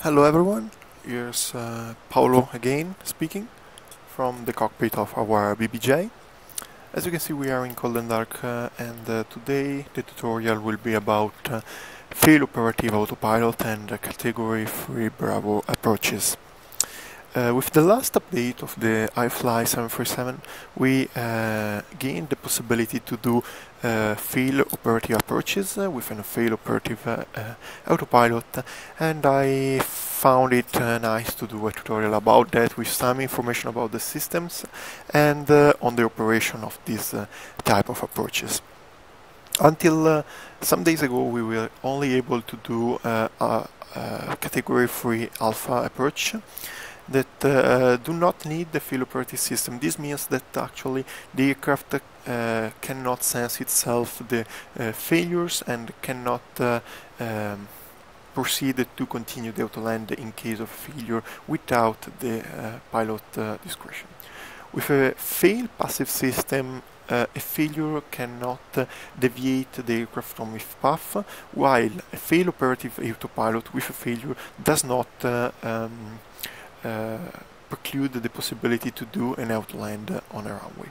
Hello everyone, here's Paolo again speaking from the cockpit of our BBJ. As you can see, we are in cold and dark and today the tutorial will be about field operative autopilot and category 3 Bravo approaches. With the last update of the iFly 737, we gained the possibility to do field operative approaches with a field operative autopilot, and I found it nice to do a tutorial about that with some information about the systems and on the operation of this type of approaches. Until some days ago, we were only able to do a category 3 alpha approach that do not need the field operating system. This means that actually the aircraft cannot sense itself the failures and cannot proceed to continue the autoland in case of failure without the pilot discretion. With a fail passive system, a failure cannot deviate the aircraft from its path, while a fail operative autopilot with a failure does not preclude the possibility to do an autoland on a runway.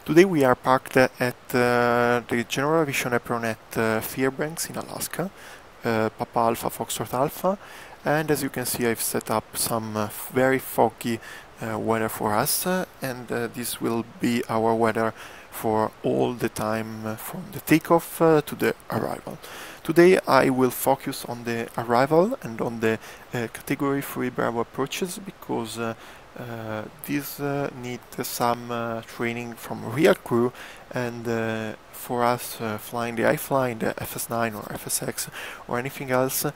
Today we are parked at the General Aviation Apron at Fairbanks in Alaska, Papa Alpha Foxtrot Alpha, and as you can see, I've set up some very foggy weather for us, and this will be our weather for all the time from the takeoff to the arrival. Today I will focus on the arrival and on the category 3 Bravo approaches, because these need some training from real crew, and for us flying the iFly, the FS9 or FSX or anything else,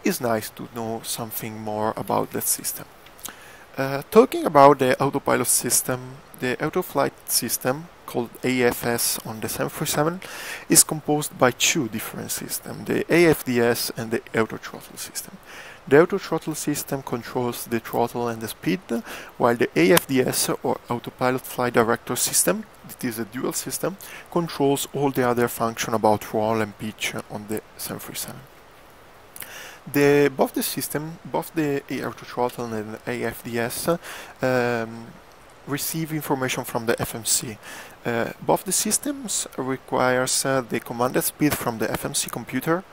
is nice to know something more about that system. Talking about the autopilot system, the autoflight system, called AFS on the 737, is composed by two different systems, the AFDS and the autothrottle system. The autothrottle system controls the throttle and the speed, while the AFDS or autopilot flight director system, it is a dual system, controls all the other functions about roll and pitch on the 737. Both the autothrottle and the AFDS receive information from the FMC. Both the systems requires the commanded speed from the FMC computer,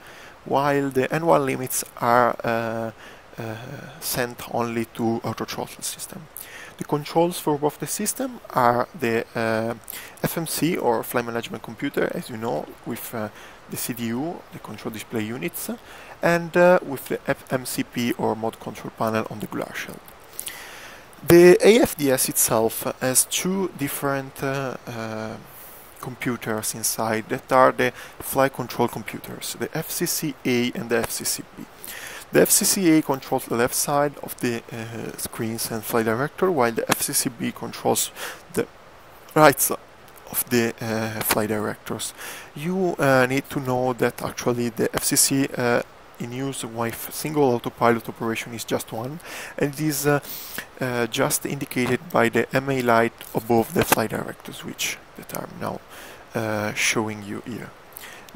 while the annual limits are sent only to autothrottle system. The controls for both the system are the FMC or flight management computer, as you know, with the CDU, the control display units, and with the MCP or mode control panel on the gular shell. The AFDS itself has two different computers inside that are the flight control computers, the FCC-A and the FCC-B. The FCC-A controls the left side of the screens and flight director, while the FCC-B controls the right side of the flight directors. You need to know that actually the FCC in use with single autopilot operation is just one, and it is just indicated by the MA light above the flight director switch that I'm now showing you here.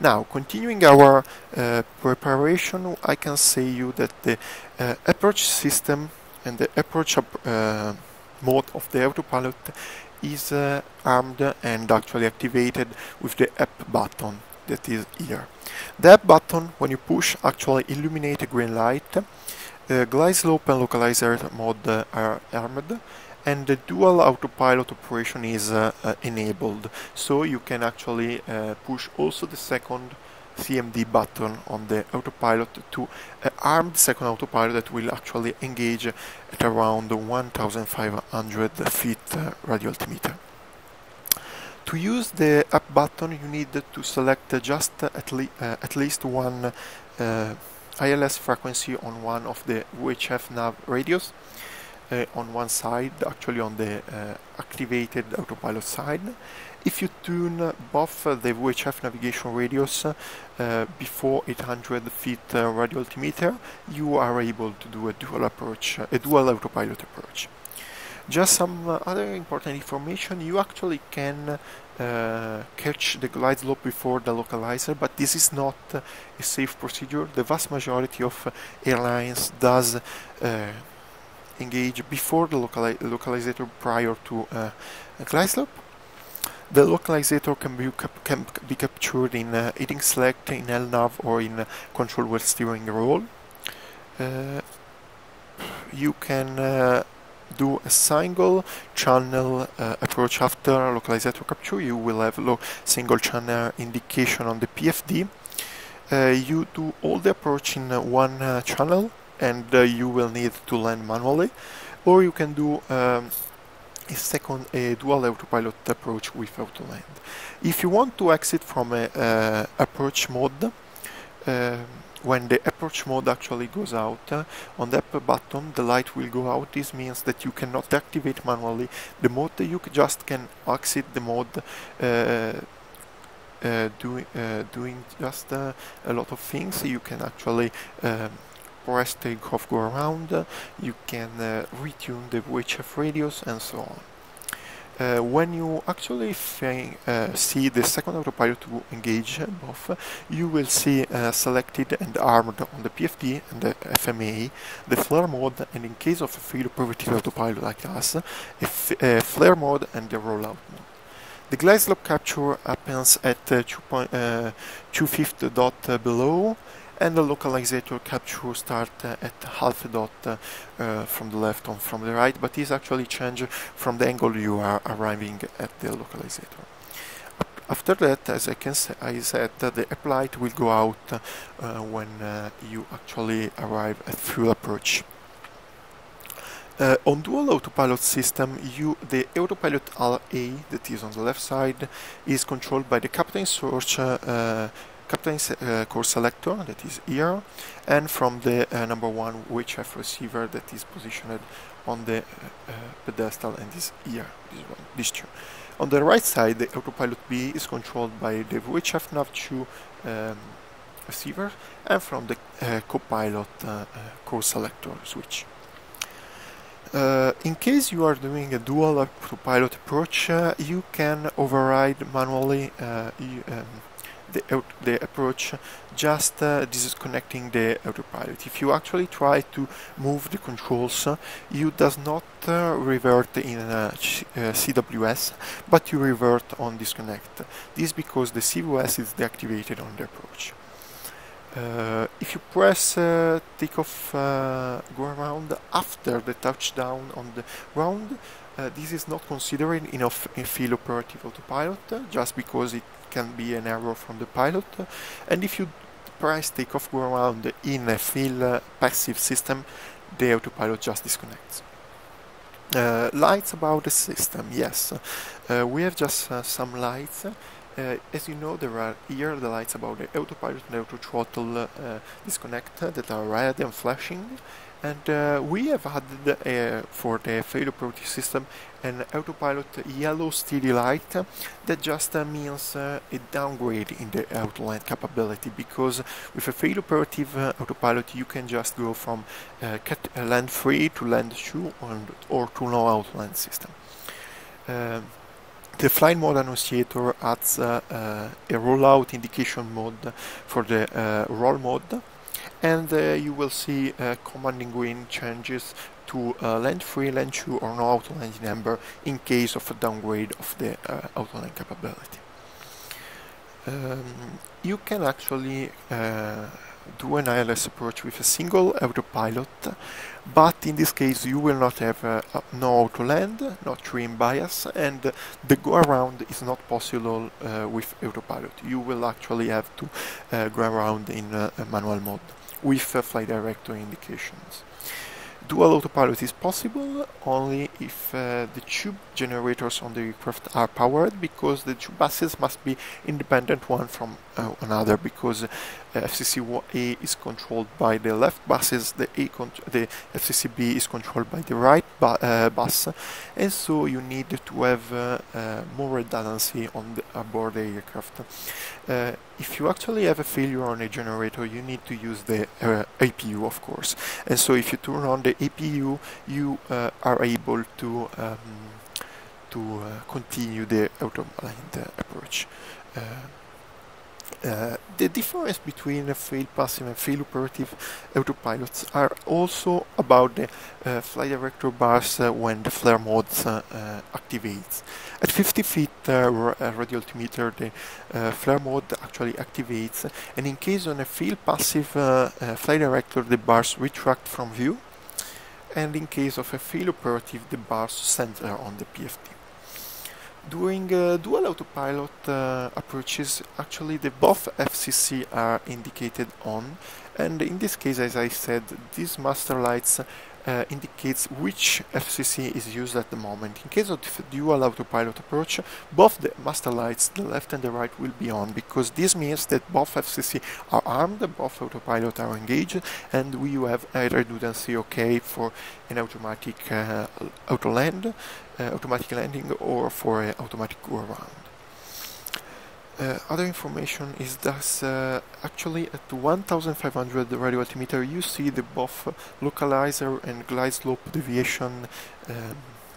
Now, continuing our preparation, I can say you that the approach system and the approach mode of the autopilot is armed and actually activated with the up button that is here. The up button, when you push, actually illuminate a green light. Glide slope and localizer mode are armed, and the dual autopilot operation is enabled, so you can actually push also the second CMD button on the autopilot to arm the second autopilot that will actually engage at around 1500 feet radio altimeter. To use the up button, you need to select just at least one ILS frequency on one of the VHF nav radios on one side, actually on the activated autopilot side. If you tune both the VHF navigation radios before 800 feet radio altimeter, you are able to do a dual autopilot approach. Just some other important information: you actually can catch the glide slope before the localizer, but this is not a safe procedure. The vast majority of airlines does engage before the localizer prior to a glide slope. The localizer can be captured in heading select, in LNAV, or in control wheel steering roll. You can do a single channel approach after localizer capture. You will have single channel indication on the PFD. You do all the approach in one channel, and you will need to land manually, or you can do a dual autopilot approach with Autoland. If you want to exit from a approach mode, when the approach mode actually goes out, on the upper button the light will go out. This means that you cannot activate manually the mode. You just can exit the mode doing just a lot of things. You can actually press takeoff, go around, you can retune the VHF radius, and so on. When you actually see the second autopilot to engage both, you will see selected and armed on the PFD and the FMA the flare mode, and in case of a failure primitive autopilot like us, a flare mode and the rollout mode. The glide slope capture happens at 2/5 dot below, and the localizer capture start at half a dot from the left or from the right, but is actually changed from the angle you are arriving at the localizer. After that, as I said, the up light will go out when you actually arrive at full approach. On dual autopilot system, the autopilot A, that is on the left side, is controlled by the captain's course selector, that is here, and from the number 1 VHF receiver that is positioned on the pedestal and is here, this two. On the right side, the autopilot B is controlled by the VHF nav2 receiver, and from the copilot course selector switch. In case you are doing a dual autopilot approach, you can override manually the approach, just disconnecting the autopilot. If you actually try to move the controls, you does not revert in CWS, but you revert on disconnect. This because the CWS is deactivated on the approach. If you press takeoff, go around after the touchdown on the ground, this is not considered in a field operative autopilot, just because it can be an error from the pilot. And if you press takeoff, go around in a field passive system, the autopilot just disconnects. Lights about the system, yes. We have just some lights. As you know, there are here the lights about the autopilot and auto throttle disconnect that are red and flashing, and we have added for the failure operative system an autopilot yellow steady light that just means a downgrade in the Autoland capability, because with a failure operative autopilot you can just go from land 3 to land 2 or to no Autoland system. The flight mode annunciator adds a rollout indication mode for the roll mode, and you will see commanding green changes to land 3, land 2 or no Autoland number in case of a downgrade of the Autoland capability. You can actually do an ILS approach with a single autopilot, but in this case you will not have no Autoland, not trim bias, and the go around is not possible with autopilot. You will actually have to go around in manual mode with flight director indications. Dual autopilot is possible only if the tube generators on the aircraft are powered, because the two buses must be independent one from another, because FCC-A is controlled by the left buses, the FCC-B is controlled by the right bus, and so you need to have more redundancy on aboard the aircraft. if you actually have a failure on a generator, you need to use the APU, of course. And so if you turn on the APU, you are able to continue the autopilot approach. The difference between fail passive and fail operative autopilots are also about the flight director bars when the flare mode activates. At 50 feet radio altimeter, the flare mode actually activates, and in case on a fail passive flight director, the bars retract from view, and in case of a fail operative, the bars center on the PFD. During dual autopilot approaches, actually both FCC are indicated on, and in this case, as I said, these master lights indicates which FCC is used at the moment. In case of the dual autopilot approach, both the master lights, the left and the right, will be on, because this means that both FCC are armed, both autopilot are engaged, and we have a redundancy okay for an automatic automatic landing or for an automatic go around. Other information is that actually at 1500 radio altimeter you see the both localizer and glide slope deviation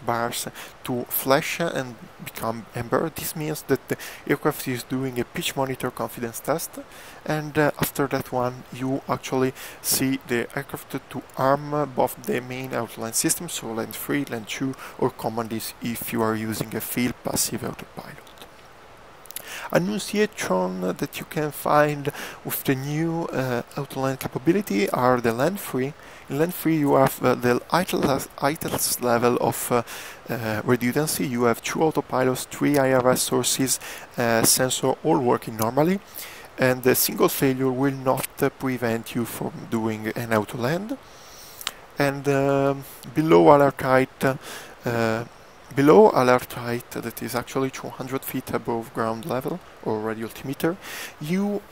bars to flash and become amber. This means that the aircraft is doing a pitch monitor confidence test, and after that one you actually see the aircraft to arm both the main Autoland system, so land 3, land 2 or command is if you are using a fail passive autopilot. Annunciation that you can find with the new Autoland capability are the land 3. In land 3 you have the highest level of redundancy. You have 2 autopilots, 3 IRS sources, sensor all working normally, and a single failure will not prevent you from doing an autoland. And below alert height, that is actually 200 feet above ground level or radio altimeter, you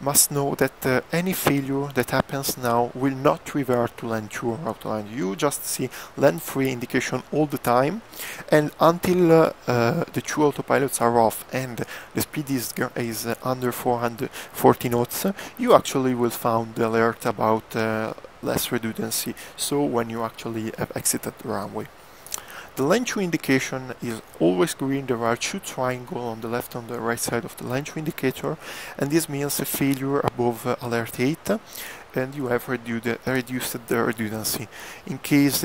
must know that any failure that happens now will not revert to land 2 or autoland. You just see land 3 indication all the time, and until the 2 autopilots are off and the speed is under 440 knots, you actually will find the alert about less redundancy, so when you actually have exited the runway. The land 2 indication is always green. There are 2 triangles on the left and the right side of the land 2 indicator, and this means a failure above alert 8, and you have reduced the redundancy. In case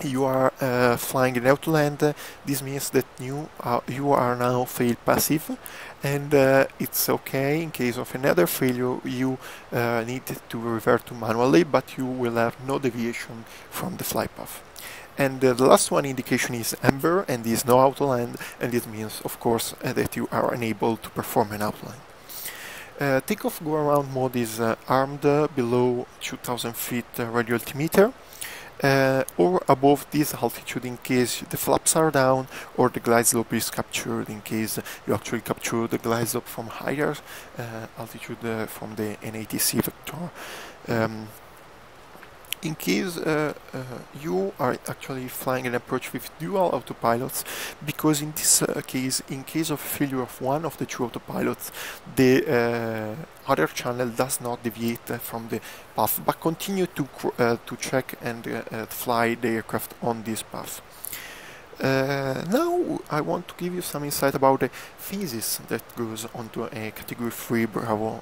you are flying an autoland, this means that you are now fail passive, and it's okay. In case of another failure, you need to revert to manually, but you will have no deviation from the flight path. And the last one indication is amber, and is no autoland, and this means, of course, that you are unable to perform an autoland. Takeoff go around mode is armed below 2000 feet radio altimeter, or above this altitude in case the flaps are down or the glide slope is captured, in case you actually capture the glide slope from higher altitude from the NATC vector. In case you are actually flying an approach with dual autopilots, because in this case, in case of failure of one of the 2 autopilots, the other channel does not deviate from the path, but continue to check and fly the aircraft on this path. Now I want to give you some insight about the phases that goes onto a Category 3 Bravo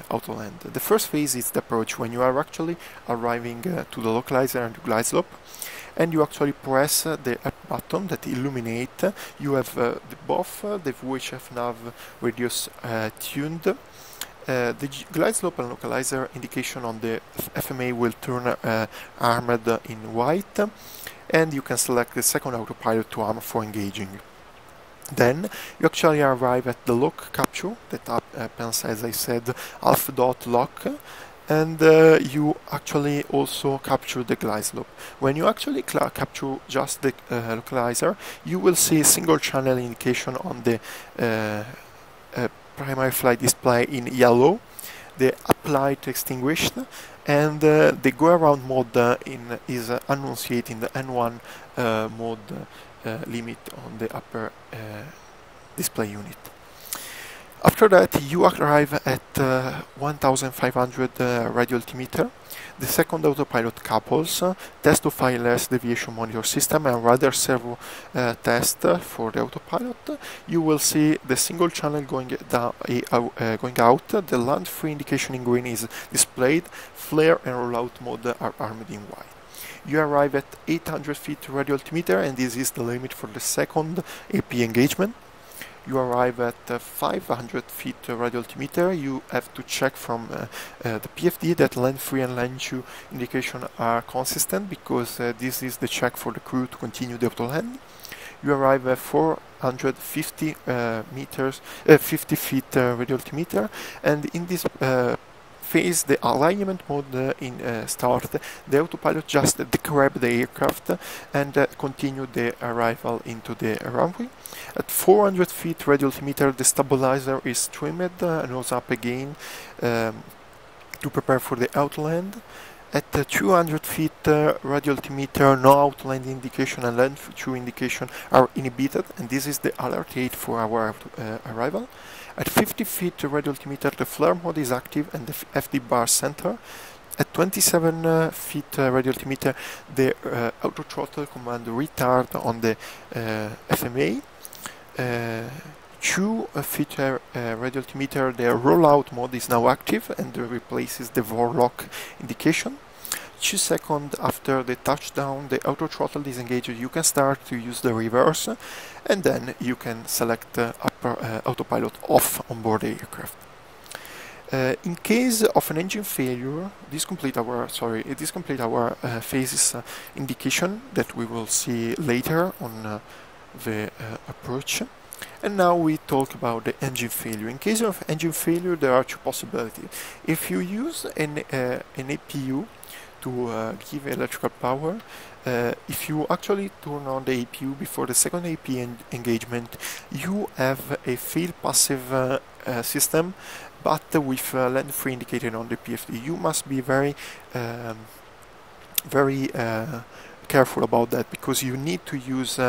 autoland. The first phase is the approach, when you are actually arriving to the localizer and the glide slope, and you actually press the up button that illuminate. You have both the VHF nav radius tuned. The glide slope and localizer indication on the FMA will turn armed in white, and you can select the second autopilot to arm for engaging. Then you actually arrive at the lock capture that happens, as I said, half dot lock, and you actually also capture the glide slope. When you actually capture just the localizer, you will see a single channel indication on the primary flight display in yellow, the up light extinguished, and the go around mode is annunciating the N1 mode limit on the upper display unit. After that, you arrive at 1500 radio altimeter. The second autopilot couples, test of ILS deviation monitor system and radar servo test for the autopilot. You will see the single channel going out, the land free indication in green is displayed, flare and rollout mode are armed in white. You arrive at 800 feet radio altimeter, and this is the limit for the second AP engagement. You arrive at 500 feet radio altimeter. You have to check from the PFD that land 3 and land 2 indication are consistent, because this is the check for the crew to continue the autoland. You arrive at 450 50 feet radio altimeter, and in this phase, the alignment mode start. The autopilot just degrab the aircraft and continue the arrival into the runway. At 400 feet radio altimeter, the stabilizer is trimmed, nose up again to prepare for the autoland. At 200 feet radio altimeter, no autoland indication and land 2 indication are inhibited, and this is the alert 8 for our arrival. At 50 feet radio altimeter, the flare mode is active and the FD bar center. At 27 feet radio altimeter, the auto throttle command retard on the FMA. 2 feet radio altimeter, the rollout mode is now active and replaces the VOR-lock indication. 2 seconds after the touchdown, the auto throttle disengaged, you can start to use the reverse, and then you can select autopilot off on board the aircraft. In case of an engine failure, this complete our phases indication that we will see later on the approach. And now we talk about the engine failure. In case of engine failure, there are 2 possibilities. If you use an APU to give electrical power, if you actually turn on the APU before the second AP engagement, you have a fail passive system, but with land free indicated on the PFD. You must be very careful about that, because you need to use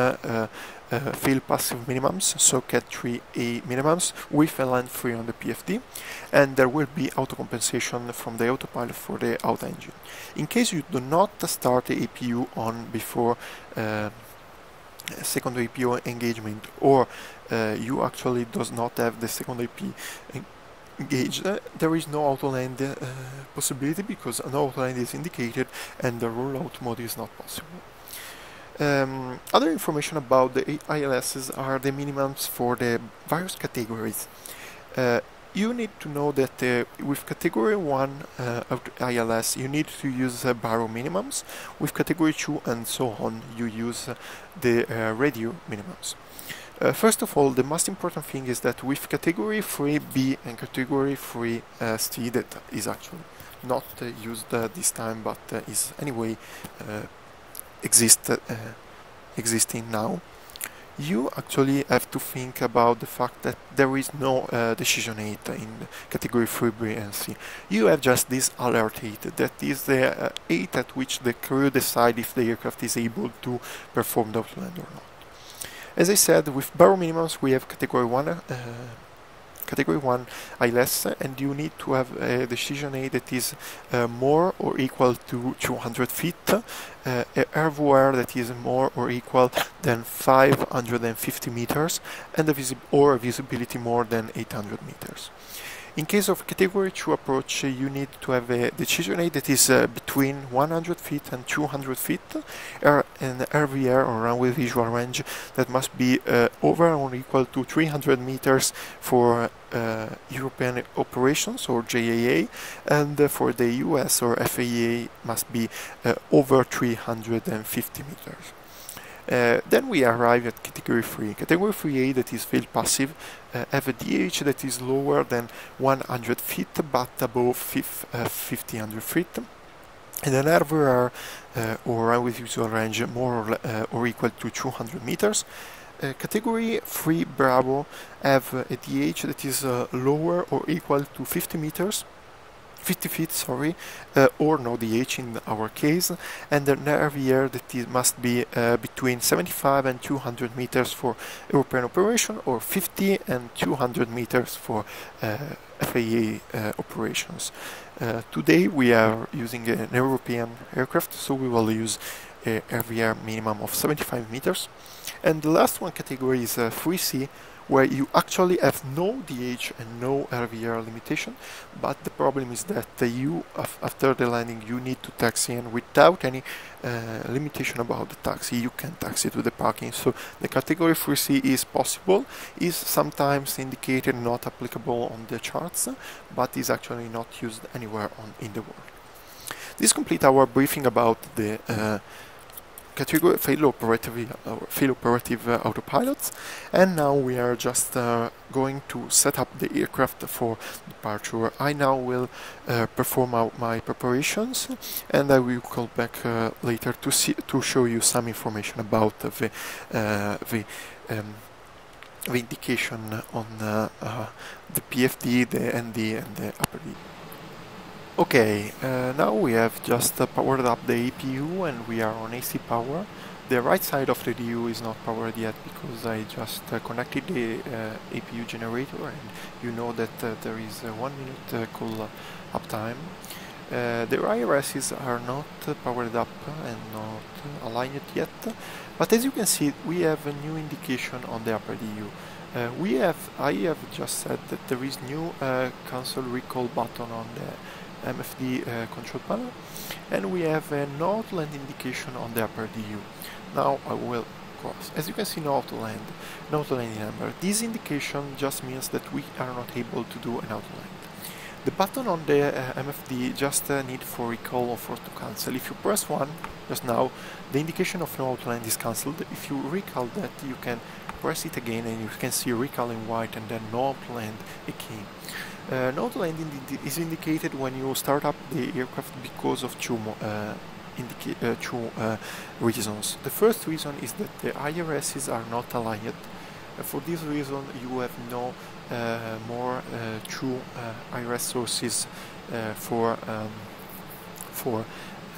fail passive minimums, so Cat 3A minimums, with a land free on the PFD, and there will be auto compensation from the autopilot for the out engine. In case you do not start the APU on before second APU engagement, or you actually does not have the second AP engaged, there is no autoland possibility, because no autoland is indicated and the rollout mode is not possible. Other information about the ILSs are the minimums for the various categories. You need to know that with category 1 ILS you need to use baro minimums. With category 2 and so on, you use the radio minimums. First of all, the most important thing is that with category 3B and category 3C, that is actually not used this time, but is anyway existing now, you actually have to think about the fact that there is no decision 8 in category 3B and C. You have just this alert 8, that is the 8 at which the crew decide if the aircraft is able to perform the autoland or not. As I said, with baro minimums we have category 1 ILS, and you need to have a decision A that is more or equal to 200 feet, air voir that is more or equal than 550 meters, and a visibility more than 800 meters. In case of category 2 approach, you need to have a decision A that is between 100 feet and 200 feet, and RVR or runway visual range that must be over or equal to 300 meters for European operations or JAA, and for the US or FAA must be over 350 meters. Then we arrive at category 3. Category 3A, that is fail passive, have a DH that is lower than 100 feet but above 1500 feet, and an RVR or runway visual range more or equal to 200 meters. Category 3 Bravo have a DH that is lower or equal to 50 meters, 50 feet, sorry, or no DH in our case, and an RVR that must be between 75 and 200 meters for European operation, or 50 and 200 meters for FAA operations. Today we are using an European aircraft, so we will use a RVR minimum of 75 meters. And the last one category is 3C, where you actually have no DH and no RVR limitation, but the problem is that you, after the landing, you need to taxi, and without any limitation about the taxi, you can taxi to the parking. So the category 3C is possible, is sometimes indicated not applicable on the charts, but is actually not used anywhere in the world. This completes our briefing about the category fail operative autopilots, and now we are just going to set up the aircraft for departure. I now will perform my preparations, and I will call back later to show you some information about the indication on the PFD, the ND, and the upper D. Okay, now we have just powered up the APU and we are on AC power. The right side of the DU is not powered yet because I just connected the APU generator, and you know that there is 1 minute cool up time. The IRSs are not powered up and not aligned yet, but as you can see we have a new indication on the upper DU. I have just said that there is new cancel recall button on the MFD control panel, and we have a Autoland indication on the upper DU. Now I will cross. As you can see, no Autoland number. This indication just means that we are not able to do an Autoland. The button on the MFD just need for recall or for to cancel. If you press 1 just now, the indication of no Autoland is cancelled. If you recall that, you can press it again and you can see recall in white and then no Autoland again. No Autoland is indicated when you start up the aircraft because of two reasons. The first reason is that the IRSs are not aligned. For this reason, you have no more true IRS sources for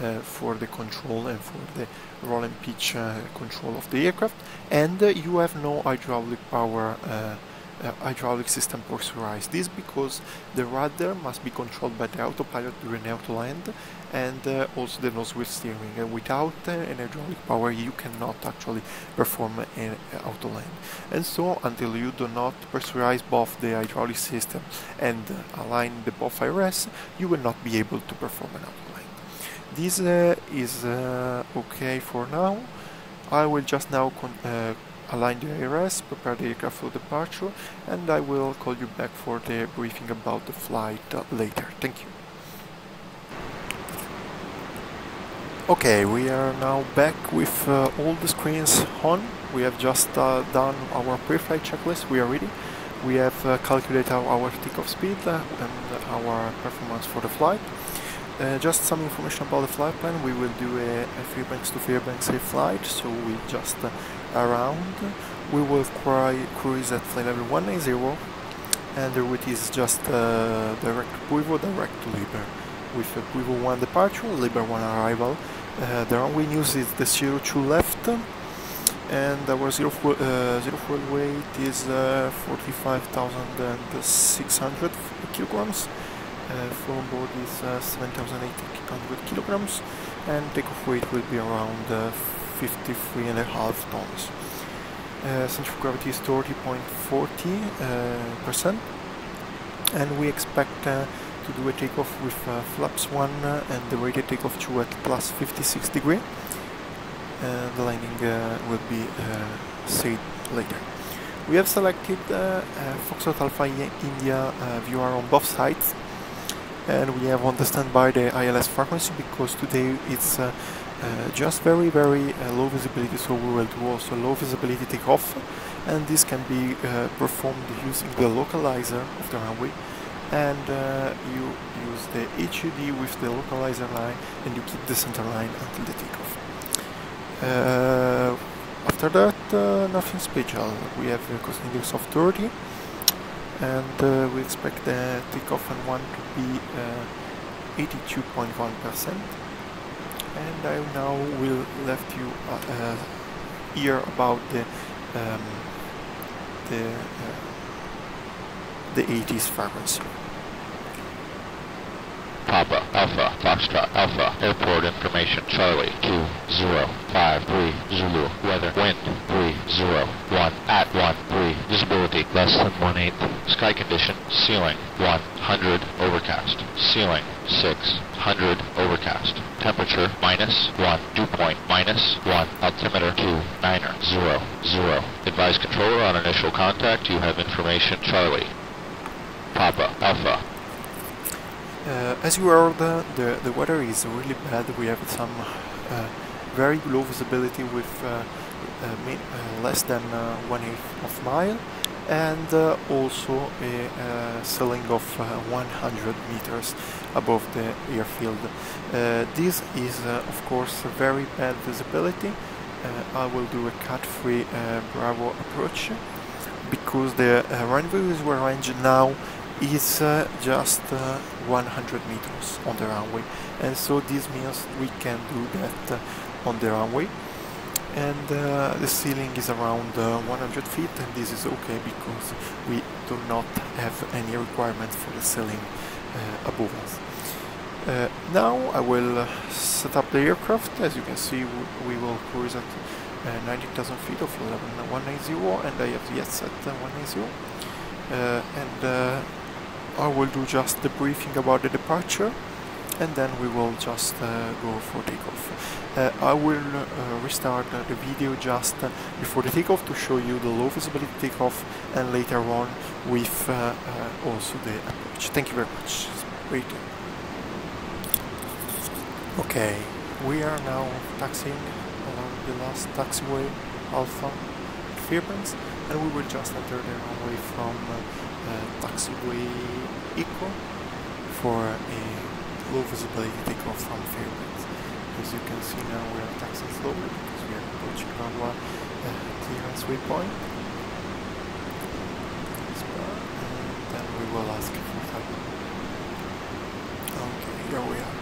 the control and for the roll and pitch control of the aircraft, and you have no hydraulic power. Hydraulic system pressurized. This because the rudder must be controlled by the autopilot during autoland, and also the nose wheel steering. And without an hydraulic power, you cannot actually perform an autoland. And so, until you do not pressurize both the hydraulic system and align the both IRS, you will not be able to perform an autoland. This is okay for now. I will just now align the IRS, prepare the aircraft for departure, and I will call you back for the briefing about the flight later. Thank you. Okay, we are now back with all the screens on. We have just done our pre-flight checklist. We are ready. We have calculated our takeoff speed and our performance for the flight. Just some information about the flight plan. We will do a Fairbanks to Fairbanks flight, so we just around. We will cruise at flight level 190, and the route is just direct to Puivo, direct to Liber, with Puivo 1 departure, Liber 1 arrival. The runway news is the 02 left, and our zero fuel weight is 45,600 kilograms. Full on board is 7,800 kilograms, and takeoff weight will be around 53.5 tons. Center of gravity is 30.40%, and we expect to do a takeoff with flaps 1 and the rated takeoff 2 at plus 56 degree. The landing will be said later. We have selected Foxtrot Alpha India viewer on both sides, and we have on the standby the ILS frequency because today it's just very low visibility, so we will do also low visibility takeoff, and this can be performed using the localizer of the runway, and you use the HUD with the localizer line and you keep the center line until the takeoff. After that, nothing special. We have a cost index of 30, and we expect the takeoff and 1 to be 82.1%. And I now will let you hear about the 80s frequency. Papa, Alpha, Foxtrot, Alpha, airport information, Charlie, 2053, Zulu, weather, wind, 301, at 13, visibility, less than 1/8, sky condition, ceiling, 100, overcast, ceiling, 600, overcast, temperature, -1, dew point, -1, altimeter, 2900, advise controller on initial contact, you have information, Charlie, Papa, Alpha. As you heard, the weather is really bad. We have some very low visibility with less than 1/8 of mile, and also a ceiling of 100 meters above the airfield. This is of course a very bad visibility. I will do a cut-free Bravo approach because the rendezvous range now is just 100 meters on the runway, and so this means we can do that on the runway, and the ceiling is around 100 feet, and this is okay because we do not have any requirement for the ceiling above us. Now I will set up the aircraft. As you can see, we will cruise at 19,000 feet of 190, and I have yet set 190, and I will do just the briefing about the departure, and then we will just go for takeoff. I will restart the video just before the takeoff to show you the low visibility takeoff, and later on with also the approach. Thank you very much. Wait. Okay, we are now taxiing along the last taxiway Alpha Fairbanks, and we will just enter the runway from taxiway Eco for a low visibility takeoff from Fairbanks. As you can see now, we are taxiing slowly because we are approaching our clearance waypoint. And then we will ask for help. Okay, here we are.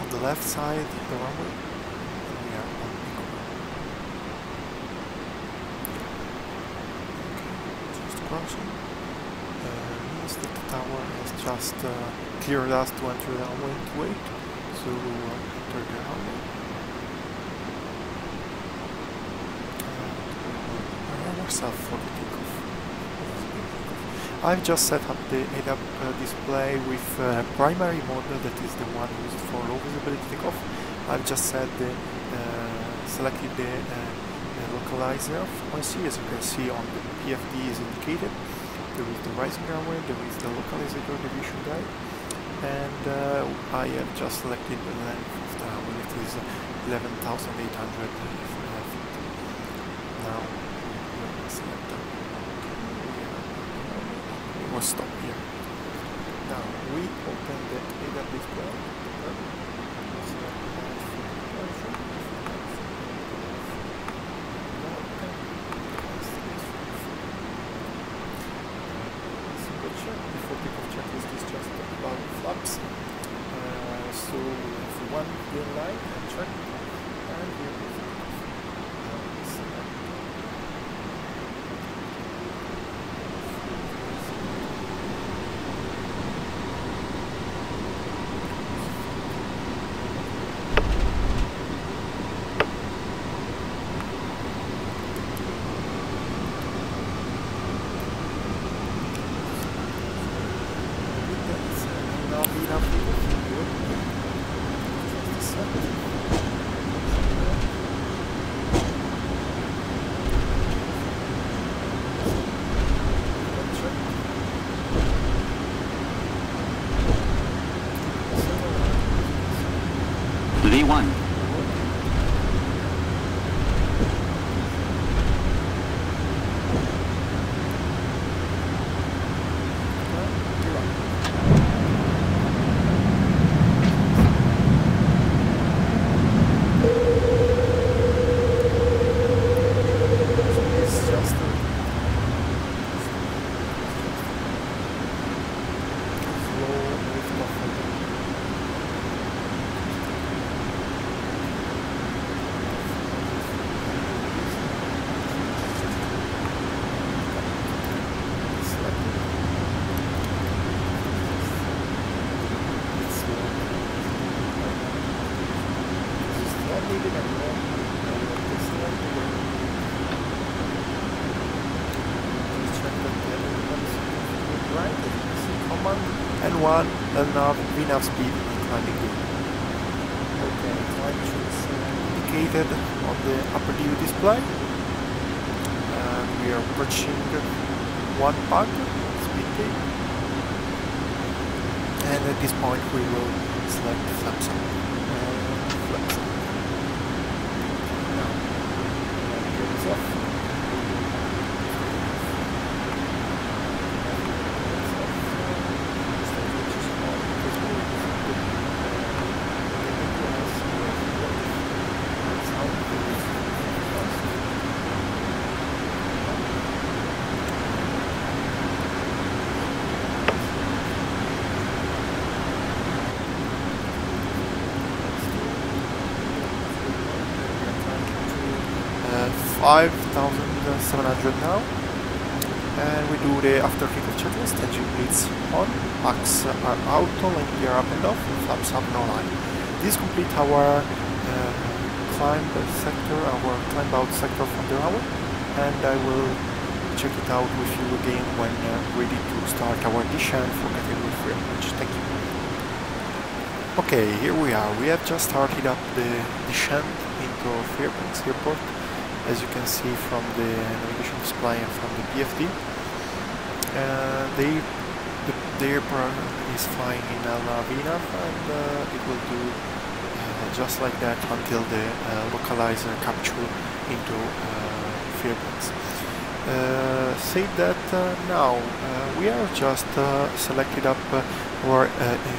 On the left side, the runway, and we are on Eco. Okay, just crossing. Means that the tower has just cleared us to enter the runway and wait, so we will enter the runway and prepare ourselves for the takeoff. I've just set up the head-up display with primary mode, that is the one used for low visibility takeoff. I've just selected the localizer frequency. As you can see on the PFD is indicated. There is the rising runway, there is the localizer deviation guide, and I have just selected the length of the runway, it is 11,800 feet. Now we will select that. We will stop here. Now we open the head-up display. Before takeoff checklist is just about flaps. So we have one green light and check, and we have V1. 1 LNAV, VNAV speed and climbing gear. Okay, climb is indicated on the upper view display. We are approaching 1 pug speed gate, and at this point we will select flaps up and flaps up. Now, gear is off. Uh, 5,700 now, and we do the after takeoff checklist. Engine bleeds on, packs are auto, landing gear up and off, flaps up no line. This completes our climb sector, our climb out sector from the runway, and I will check it out with you again when ready to start our descent for category 3 approach. Thank you. Okay, here we are. We have just started up the descent into Fairbanks Airport, as you can see from the navigation display and from the PFD. The airport is flying in VNAV, and it will do just like that until the localizer capture into Fairbanks. Say that now we are just selected up our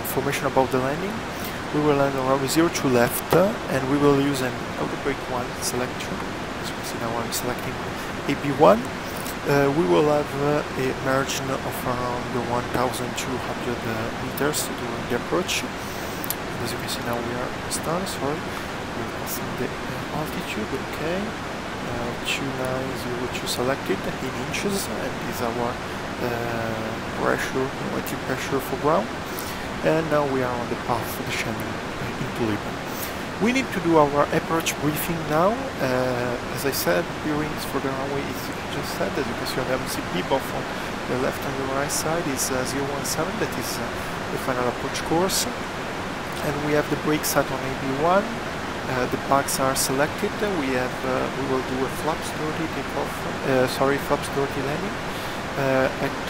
information about the landing. We will land on runway 02 left, and we will use an auto brake 1 selection. As you can see now I'm selecting AB1. We will have a margin of around 1,200 meters during the approach. As you can see now we are astern, sorry. We're passing the altitude, okay. 2902 selected in inches, and this is our pressure, relative pressure for ground. And now we are on the path for the descending into Libya. We need to do our approach briefing now. As I said, bearings for the runway is just said. As you can see on the MCP, both on the left and the right side is 017, that is the final approach course. And we have the brake set on AB1. The pads are selected. We will do a flaps 30 takeoff. Flaps 30 landing at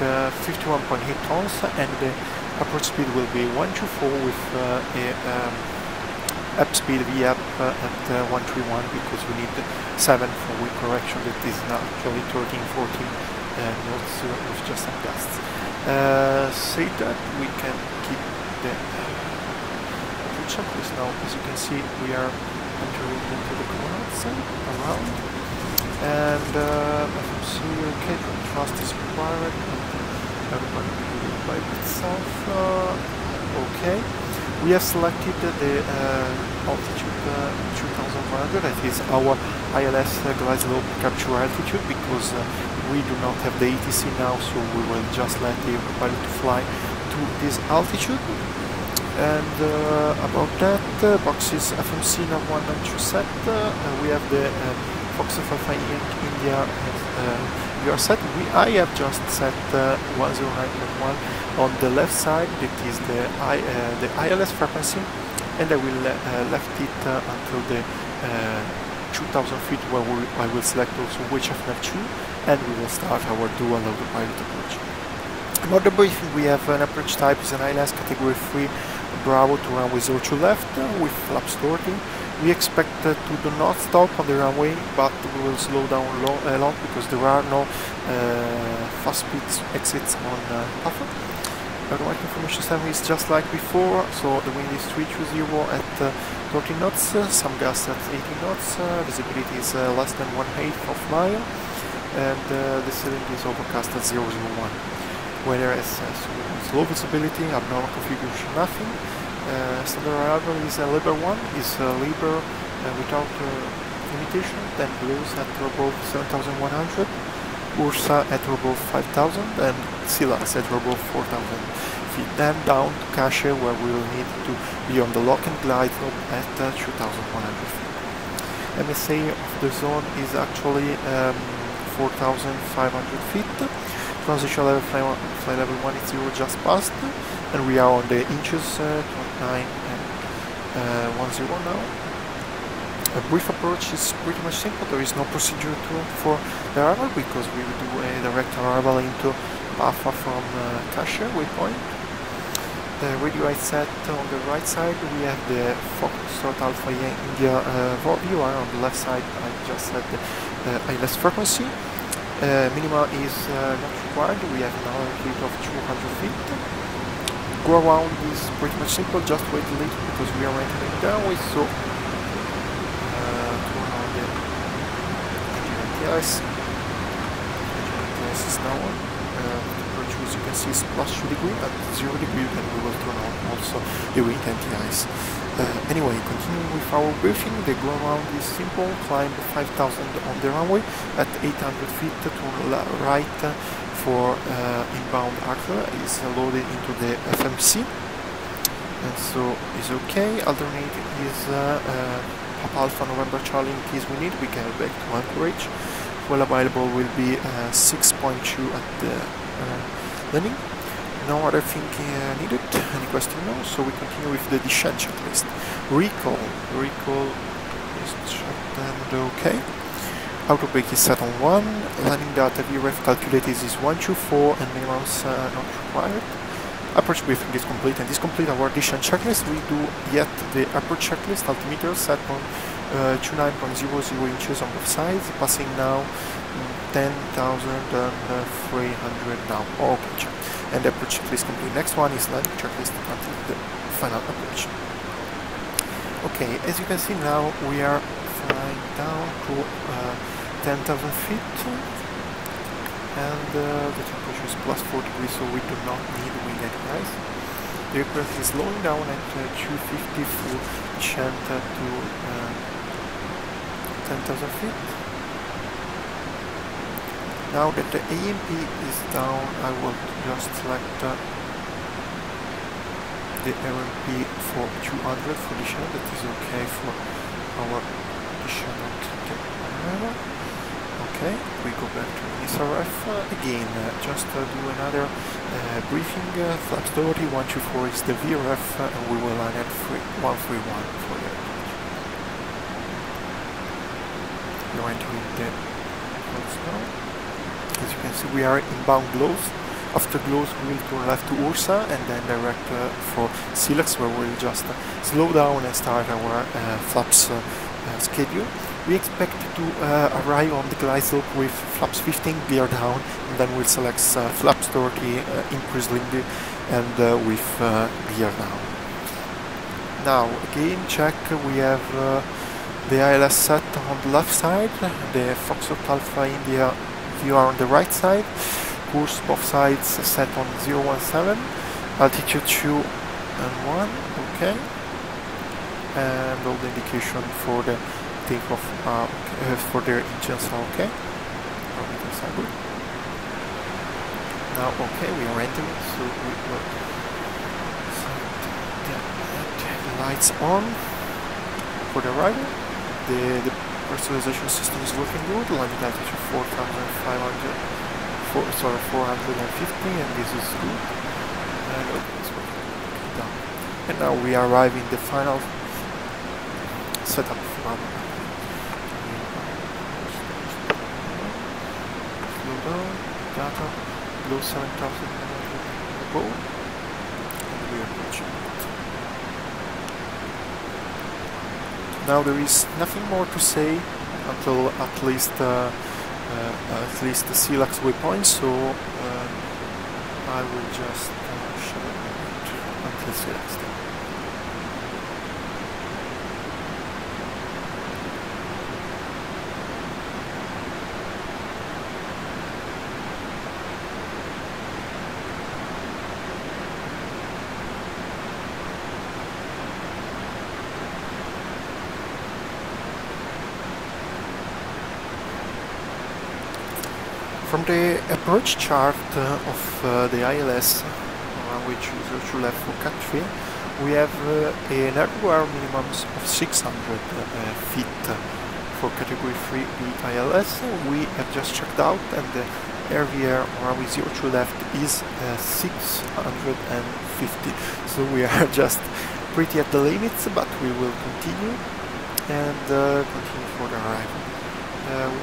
51.8 tons, and the approach speed will be 124 with up speed V up at 131, because we need 7 for wind correction. That is not actually 13, 14 knots with just some gusts. Say that we can keep the checklist now. As you can see, we are entering into the clouds around, and FMC okay, trust is required, and everybody will do it by itself. Okay, we have selected the altitude 2,100. That is our ILS glide slope capture altitude, because we do not have the ATC now, so we will just let the pilot to fly to this altitude. And about that, boxes FMC now 1 and 2 set. We have the Fox FFI India you are set. I have just set 109.1 on the left side. That is the ILS frequency, and I will left it until the 2,000 feet, where I will select also which FNAV2, and we will start our dual autopilot approach. About the briefing, we have an approach type is an ILS category 3 Bravo to runway 02 left with flaps 30. We expect to do not stop on the runway, but we will slow down a lot because there are no fast speed exits on PAFA. Aerodynamic information system is just like before, so the wind is 320 at 30 knots, some gusts at 80 knots, visibility is less than 1/8 of a mile, and the ceiling is overcast at 001. Whereas low visibility, abnormal configuration, nothing. Standard arrival is a Liber 1, is Liber without limitation, then Blues at above 7,100, Ursa at above 5,000, and Silas at above 4,000 feet. Then down to Cache, where we will need to be on the lock and glide at 2,100 feet. MSA of the zone is actually 4,500 feet. Transition level flight level 1 is 0 just passed. and we are on the inches 29 and 10 now. A brief approach is pretty much simple. There is no procedure for the arrival because we will do a direct arrival into PAFA from CATIIIB waypoint. The radio I set on the right side, we have the Foxtrot Alpha India viewer. On the left side I just set the ILS frequency. Minima is not required, we have an altitude of 200 feet. Go around is pretty much simple, just wait a little because we are entering downway, so turn on the engine ATS. Engine ATS is now on. As you can see is plus 2 degrees, at 0 degree then we will turn on also the wind anti-ice. Anyway, continuing with our briefing, the go around is simple, climb 5000 on the runway, at 800 feet turn right for inbound actor is loaded into the FMC, and so is okay. Alternate is Papa Alpha November Charlie in case we need, we can back to anchorage. Well available will be 6.2 at the landing. No other thing needed. Any question? No. So we continue with the descent checklist. Recall is checked and okay. Auto brake is set on 1. Landing data VRF calculated is 124 and minimums not required. Approach briefing is complete, and this complete our descent checklist. We do yet the approach checklist. Altimeter set on 29.00 inches on both sides, passing now 10,300 now. Okay, check. And the approach checklist complete. Next one is landing checklist until the final approach. Okay, as you can see now we are flying down to 10,000 feet, and the temperature is plus 4 degrees, so we do not need wind anti-ice. The aircraft is slowing down at 250 full descent to 10,000 feet. Now that the AMP is down, I will just select the AMP for 200 for descent. That is okay for our descent. Okay, we go back to SRF again. Just do another briefing. Flaps 30, 124 is the VRF, and we will land at 131 for the approach. We are entering the close now. As you can see, we are inbound Glows. After Glows, we will turn left to Ursa and then direct for Silex, where we'll just slow down and start our flaps schedule. We expect to arrive on the glide slope with flaps 15 gear down, and then we'll select flaps 30 increase limit and with gear down. Now again, check. We have the ILS set on the left side, the Foxtrot Alpha India view are on the right side. Course both sides set on 017, altitude 2 and 1, okay, and all the indication for the takeoff for their engines are okay. Parameters are good. Now okay, we are entering, so we will set the lights on for the arrival. The personalization system is working good. Landing altitude 450, and this is good. And okay, it's working down. And now we arrive in the final setup for our slow down, data, below 7,000 above, and we are approaching it. Now there is nothing more to say until at least the Silex waypoint, so I will just show it until Silex. From the approach chart of the ILS, which is to left for CATIIIB, we have an airborne minimum of 600 feet for category 3B ILS. We have just checked out, and RVR runway 02 left is 650. So we are just pretty at the limits, but we will continue and continue for the arrival.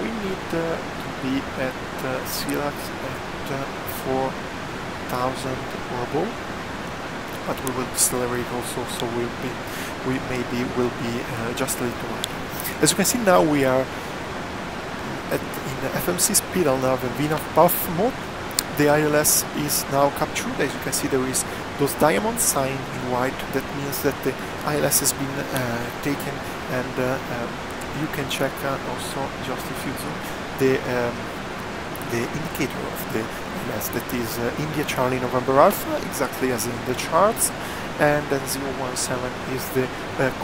We need to be at CLAX at 4,000 or above, but we will decelerate also, so we maybe will be just a little while. As you can see now, we are in the FMC speed and now the VNAV PAFA mode. The ILS is now captured. As you can see, there is those diamond sign in white. That means that the ILS has been taken, and you can check also, just if you zoom, the indicator of the ILS. That is India Charlie November Alpha, exactly as in the charts, and then 017 is the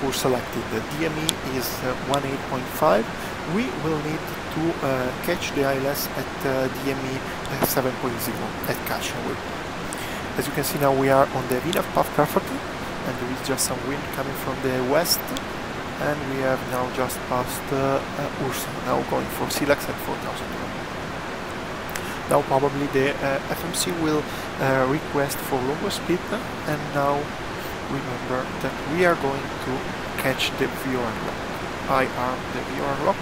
course selected. The DME is 18.5. We will need to catch the ILS at DME 7.0 at Cachinwood. As you can see now, we are on the VNAV path perfectly, and there is just some wind coming from the west, and we have now just passed Ursa, now going for CLAX at 4,000. Now probably the FMC will request for lower speed, and now remember that we are going to catch the VOR lock. I arm the VOR lock.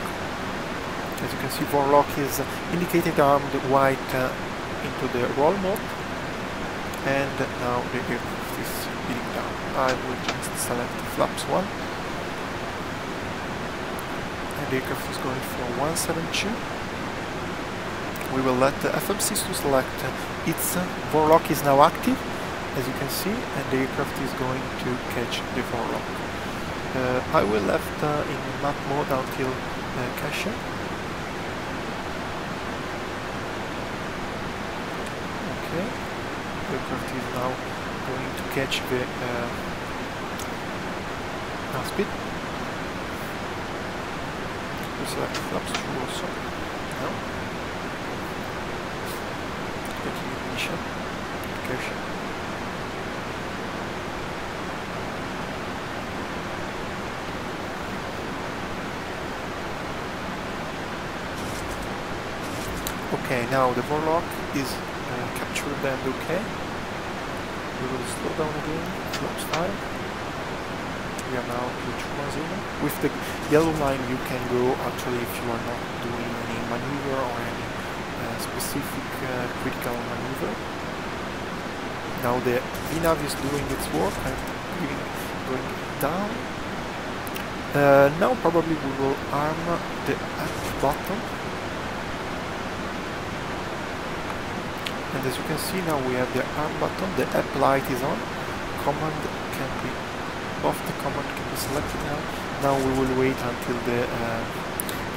As you can see, VOR lock is indicated armed white into the roll mode, and now the aircraft is speeding down. I will just select flaps 1, and the aircraft is going for 172. We will let the FMC to select its VOR lock is now active, as you can see, and the aircraft is going to catch the VOR lock. I will left in map mode until Cachin. Okay, the aircraft is now going to catch the speed. We select flaps 2 also. No. Continue ignition. Caution. Okay, now the VOR lock is captured and okay. We will slow down again, flaps 5. We are now to 210. With the yellow line you can go, actually, if you are not doing any maneuver or any specific critical maneuver. Now the VNAV is doing its work and going down. Now probably we will arm the up button. And as you can see now, we have the arm button, the app light is on, command can be, both the command can be selected now. Now we will wait until the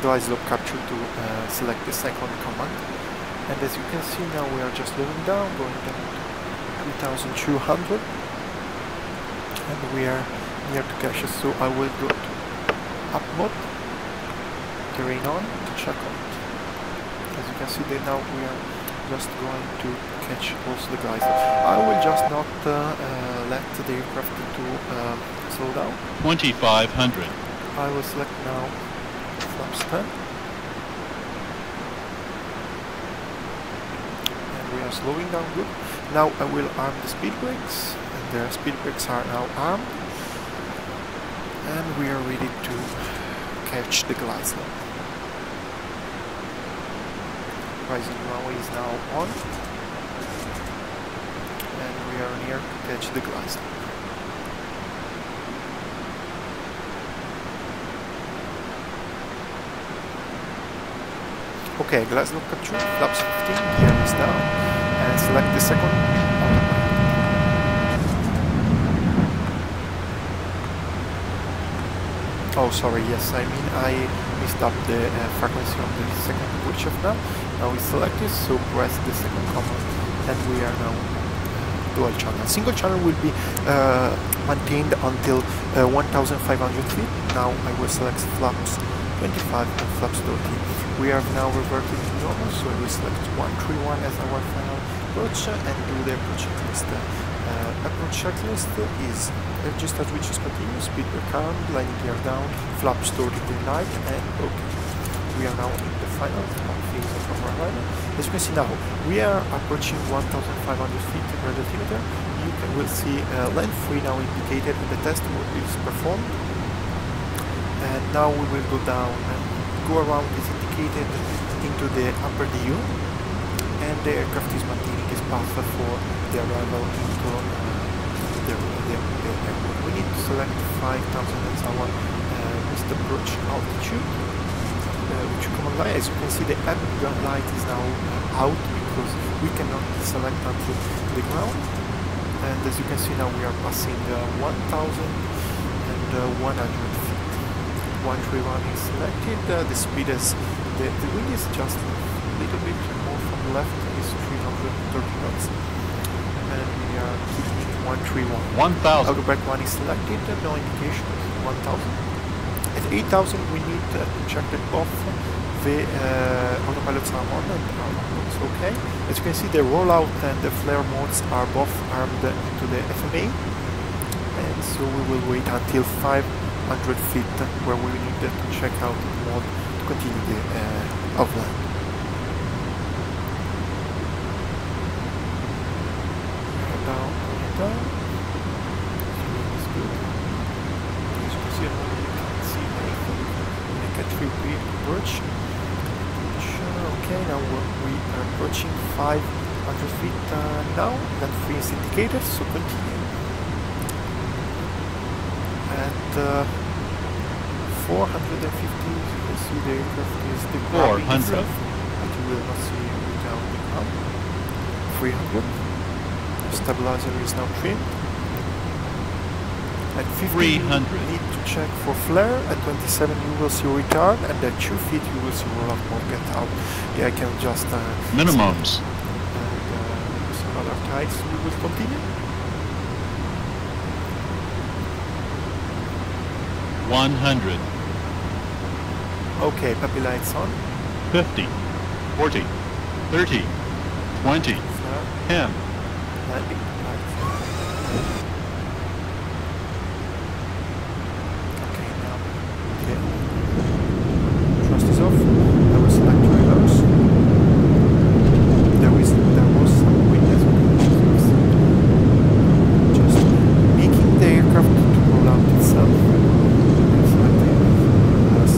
device lock capture to select the second command. And as you can see now, we are just slowing down, going down to 3,200, and we are near to Cachin, so I will go to up mode, terrain on, to check out. As you can see that now we are just going to catch also the guys. I will just not let the aircraft to slow down. 2,500. I will select now flaps 10. And we are slowing down good. Now I will arm the speed brakes, and the speed brakes are now armed. And we are ready to catch the glide slope. Rising runway is now on, and we are near to catch the glide slope. Okay, glide slope capture, flaps 15, gear is down, and select the second autopilot. Oh, sorry, yes, I mean I missed up the frequency on the second switch off now. Now it's selected, so press the second command, and we are now dual channel. Single channel will be maintained until 1,500 feet. Now I will select flaps 25 and flaps 30. We have now reverted to normal, so I will select 131 as our final approach and do the approach checklist. Approach checklist is registered which is continuous, speed brake arm, landing gear down, flaps 30 green light, and okay. We are now in the final case of our airliner. As you can see now, we are approaching 1,500 feet per altimeter. Will see land free now indicated and the test mode is performed. And now we will go down and go around as indicated into the upper DU, and the aircraft is maintaining its path for the arrival into the airport. We need to select 5,000 as our missed approach altitude, which come online. As you can see, the gun light is now out because we cannot select until the ground. And as you can see now, we are passing 1,100 feet. 131 is selected. The speed is the wind is just a little bit more from the left. Is 330 knots, and we are keeping 131. 1,000. Autopilot 1 is selected. No indication. 1,000. At 8,000, we need to check that both the autopilots are on and are not okay. As you can see, the rollout and the flare modes are both armed into the FMA, and so we will wait until 500 feet where we need to check out the mode to continue the outline. Down. Is good. As you can see, you can't see anything. CATIIIB approach. Okay, now we are approaching 500 feet now. That free is indicated, so continue. At 450, you can see the aircraft is the 400, but you will not see without the ground. 300. The stabilizer is now trimmed. At 50, 300. you need to check for flare. At 27, you will see return, and at 2 feet, you will see roll-up mode get out. Yeah, I can just minimums. And some other tides. We will continue. 100. Okay, puppy lights on. 50. 40. 30. 20. Flare, 10. landing, lights. Thrust is off. I will select reverse. There was some wind as well. Just making the aircraft to roll out itself. Selecting reverse.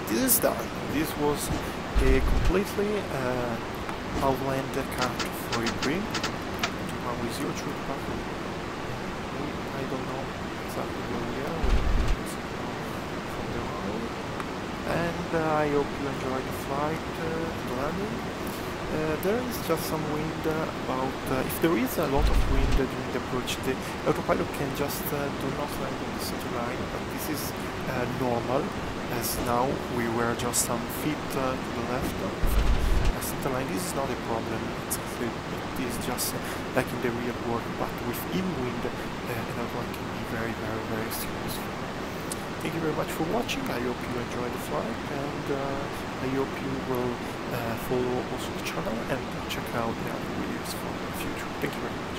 This is done. This was a completely outland card for a bring. With 0 true PAFA. I don't know exactly where we are. From the road. And I hope you enjoyed the flight, the landing. There is just some wind about. If there is a lot of wind during the approach, the autopilot can just do not land on the center line, but this is normal. As now we were just some feet to the left of the center line. This is not a problem. It is just like in the real world, but with in-wind, an airline can be very, very, very serious. Thank you very much for watching. I hope you enjoyed the flight, and I hope you will follow also the channel and check out the other videos for the future. Thank you very much.